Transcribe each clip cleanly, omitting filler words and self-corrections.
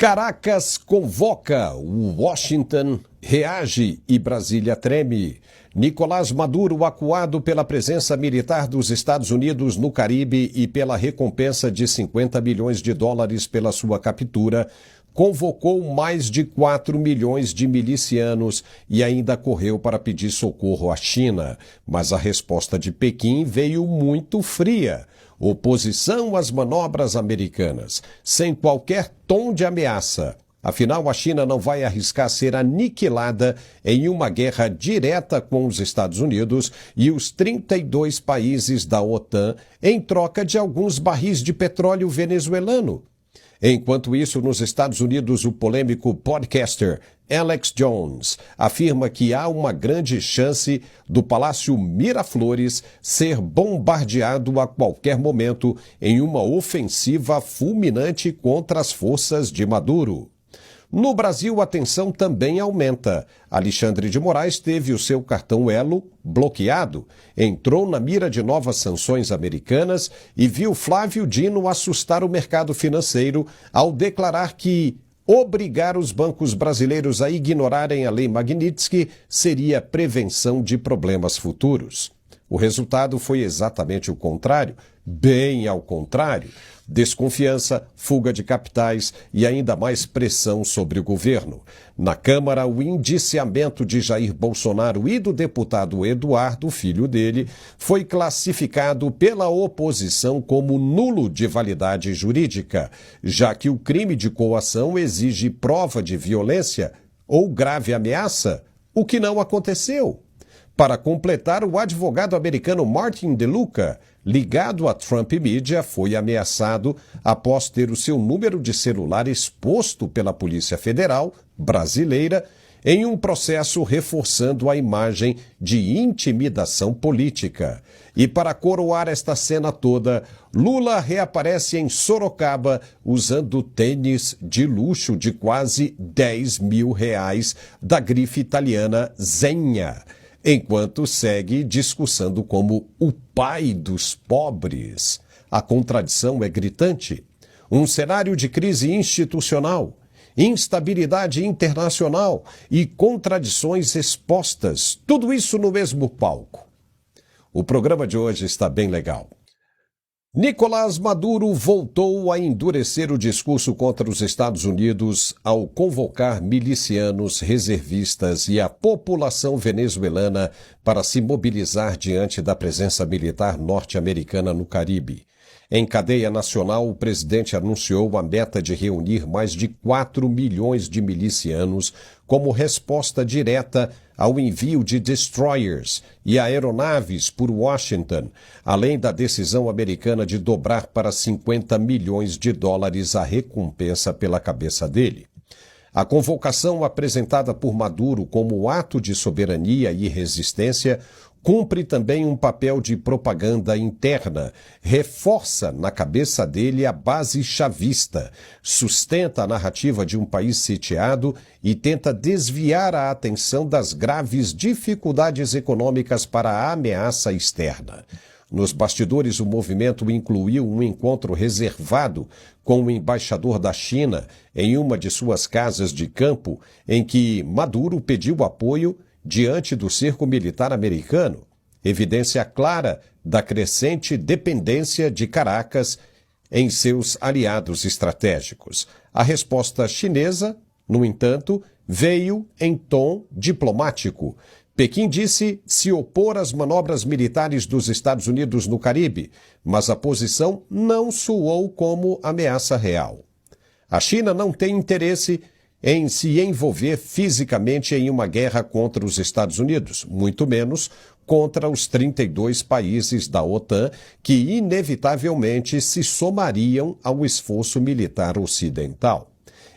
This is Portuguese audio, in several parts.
Caracas convoca, Washington reage e Brasília treme. Nicolás Maduro, acuado pela presença militar dos Estados Unidos no Caribe e pela recompensa de $50 milhões pela sua captura, convocou mais de 4 milhões de milicianos e ainda correu para pedir socorro à China. Mas a resposta de Pequim veio muito fria. Oposição às manobras americanas, sem qualquer tom de ameaça. Afinal, a China não vai arriscar ser aniquilada em uma guerra direta com os Estados Unidos e os 32 países da OTAN em troca de alguns barris de petróleo venezuelano. Enquanto isso, nos Estados Unidos, o polêmico podcaster Alex Jones afirma que há uma grande chance do Palácio Miraflores ser bombardeado a qualquer momento em uma ofensiva fulminante contra as forças de Maduro. No Brasil, a tensão também aumenta. Alexandre de Moraes teve o seu cartão Elo bloqueado, entrou na mira de novas sanções americanas e viu Flávio Dino assustar o mercado financeiro ao declarar que obrigar os bancos brasileiros a ignorarem a lei Magnitsky seria prevenção de problemas futuros. O resultado foi exatamente o contrário, bem ao contrário. Desconfiança, fuga de capitais e ainda mais pressão sobre o governo. Na Câmara, o indiciamento de Jair Bolsonaro e do deputado Eduardo, filho dele, foi classificado pela oposição como nulo de validade jurídica, já que o crime de coação exige prova de violência ou grave ameaça, o que não aconteceu. Para completar, o advogado americano Martin DeLuca, ligado à Trump Media, foi ameaçado após ter o seu número de celular exposto pela Polícia Federal brasileira em um processo reforçando a imagem de intimidação política. E para coroar esta cena toda, Lula reaparece em Sorocaba usando tênis de luxo de quase R$10 mil da grife italiana Zegna, enquanto segue discursando como o pai dos pobres. A contradição é gritante. Um cenário de crise institucional, instabilidade internacional e contradições expostas, tudo isso no mesmo palco. O programa de hoje está bem legal. Nicolás Maduro voltou a endurecer o discurso contra os Estados Unidos ao convocar milicianos, reservistas e a população venezuelana para se mobilizar diante da presença militar norte-americana no Caribe. Em cadeia nacional, o presidente anunciou a meta de reunir mais de 4 milhões de milicianos como resposta direta ao envio de destroyers e aeronaves por Washington, além da decisão americana de dobrar para $50 milhões a recompensa pela cabeça dele. A convocação apresentada por Maduro como ato de soberania e resistência cumpre também um papel de propaganda interna, reforça na cabeça dele a base chavista, sustenta a narrativa de um país sitiado e tenta desviar a atenção das graves dificuldades econômicas para a ameaça externa. Nos bastidores, o movimento incluiu um encontro reservado com o embaixador da China em uma de suas casas de campo, em que Maduro pediu apoio diante do cerco militar americano, evidência clara da crescente dependência de Caracas em seus aliados estratégicos. A resposta chinesa, no entanto, veio em tom diplomático. Pequim disse se opor às manobras militares dos Estados Unidos no Caribe, mas a posição não soou como ameaça real. A China não tem interesse em se envolver fisicamente em uma guerra contra os Estados Unidos, muito menos contra os 32 países da OTAN que inevitavelmente se somariam ao esforço militar ocidental.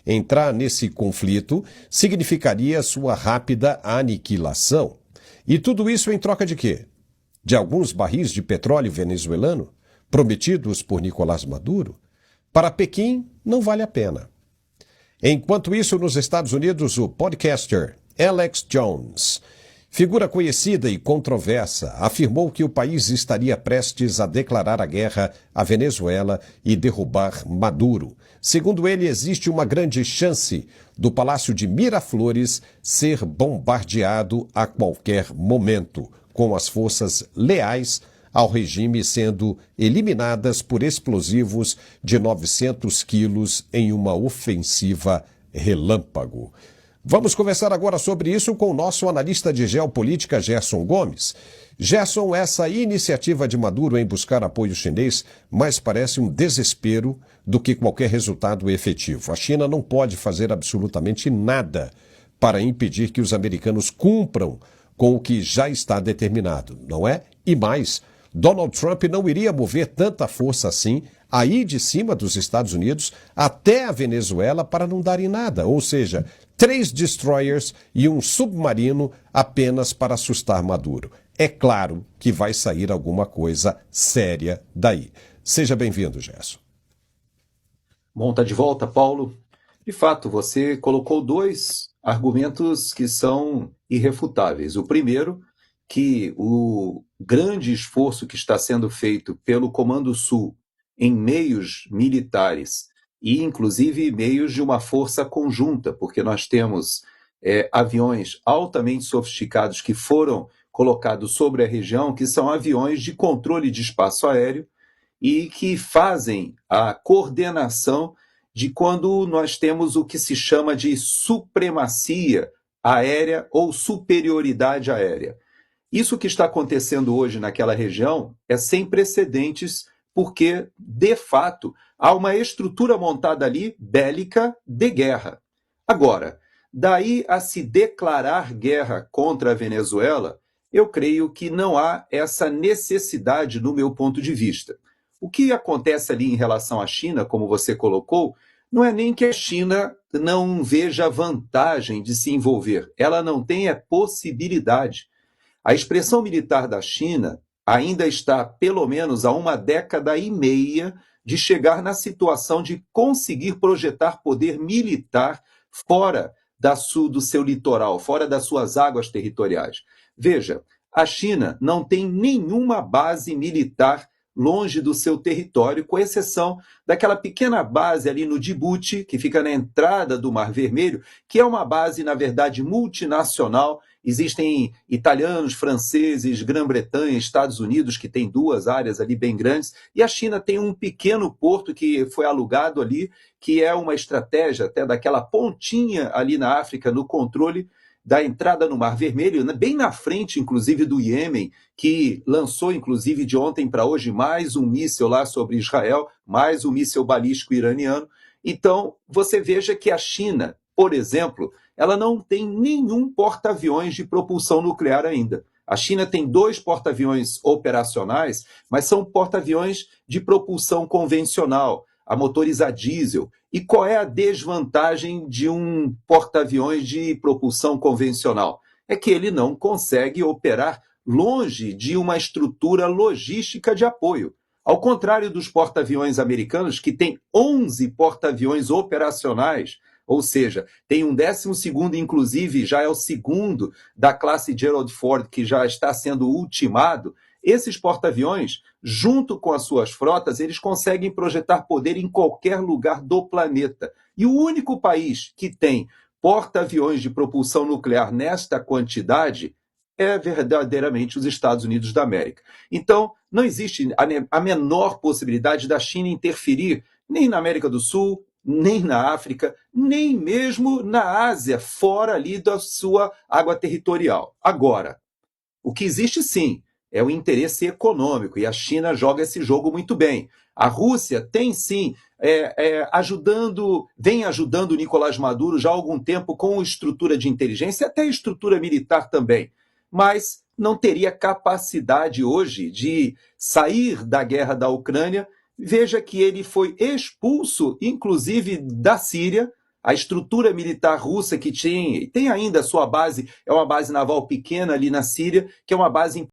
Entrar nesse conflito significaria sua rápida aniquilação. E tudo isso em troca de quê? De alguns barris de petróleo venezuelano, prometidos por Nicolás Maduro? Para Pequim, não vale a pena. Enquanto isso, nos Estados Unidos, o podcaster Alex Jones Figura conhecida e controversa, afirmou que o país estaria prestes a declarar a guerra à Venezuela e derrubar Maduro. Segundo ele, existe uma grande chance do Palácio de Miraflores ser bombardeado a qualquer momento, com as forças leais ao regime sendo eliminadas por explosivos de 900 quilos em uma ofensiva relâmpago. Vamos conversar agora sobre isso com o nosso analista de geopolítica, Gerson Gomes. Gerson, essa iniciativa de Maduro em buscar apoio chinês mais parece um desespero do que qualquer resultado efetivo. A China não pode fazer absolutamente nada para impedir que os americanos cumpram com o que já está determinado, não é? E mais, Donald Trump não iria mover tanta força assim aí de cima dos Estados Unidos até a Venezuela para não dar em nada. Ou seja, 3 destroyers e um submarino apenas para assustar Maduro. É claro que vai sair alguma coisa séria daí. Seja bem-vindo, Gerson. Bom, tá de volta, Paulo. De fato, você colocou 2 argumentos que são irrefutáveis. O primeiro, que o grande esforço que está sendo feito pelo Comando Sul em meios militares e, inclusive, meios de uma força conjunta, porque nós temos aviões altamente sofisticados que foram colocados sobre a região, que são aviões de controle de espaço aéreo e que fazem a coordenação de quando nós temos o que se chama de supremacia aérea ou superioridade aérea. Isso que está acontecendo hoje naquela região é sem precedentes, porque, de fato, há uma estrutura montada ali bélica de guerra. Agora, daí a se declarar guerra contra a Venezuela, eu creio que não há essa necessidade no meu ponto de vista. O que acontece ali em relação à China, como você colocou, não é nem que a China não veja vantagem de se envolver, ela não tem a possibilidade. A expressão militar da China ainda está, pelo menos, há 1,5 décadas de chegar na situação de conseguir projetar poder militar fora do seu litoral, fora das suas águas territoriais. Veja, a China não tem nenhuma base militar longe do seu território, com exceção daquela pequena base ali no Djibouti, que fica na entrada do Mar Vermelho, que é uma base, na verdade, multinacional. Existem italianos, franceses, Grã-Bretanha, Estados Unidos, que tem 2 áreas ali bem grandes, e a China tem um pequeno porto que foi alugado ali, que é uma estratégia até daquela pontinha ali na África, no controle da entrada no Mar Vermelho, bem na frente, inclusive, do Iêmen, que lançou, inclusive, de ontem para hoje, mais um míssil lá sobre Israel, mais um míssil balístico iraniano. Então, você veja que a China, por exemplo, ela não tem nenhum porta-aviões de propulsão nuclear ainda. A China tem 2 porta-aviões operacionais, mas são porta-aviões de propulsão convencional, a motores a diesel. E qual é a desvantagem de um porta-aviões de propulsão convencional? É que ele não consegue operar longe de uma estrutura logística de apoio. Ao contrário dos porta-aviões americanos, que têm 11 porta-aviões operacionais, ou seja, tem um 12º, inclusive, já é o segundo da classe Gerald Ford, que já está sendo ultimado. Esses porta-aviões, junto com as suas frotas, eles conseguem projetar poder em qualquer lugar do planeta. E o único país que tem porta-aviões de propulsão nuclear nesta quantidade é verdadeiramente os Estados Unidos da América. Então, não existe a menor possibilidade da China interferir nem na América do Sul, nem na África, nem mesmo na Ásia, fora ali da sua água territorial. Agora, o que existe sim é o interesse econômico, e a China joga esse jogo muito bem. A Rússia tem sim, vem ajudando o Nicolás Maduro já há algum tempo com estrutura de inteligência, até estrutura militar também, mas não teria capacidade hoje de sair da guerra da Ucrânia. Veja que ele foi expulso, inclusive, da Síria. A estrutura militar russa que tem ainda a sua base, é uma base naval pequena ali na Síria, que é uma base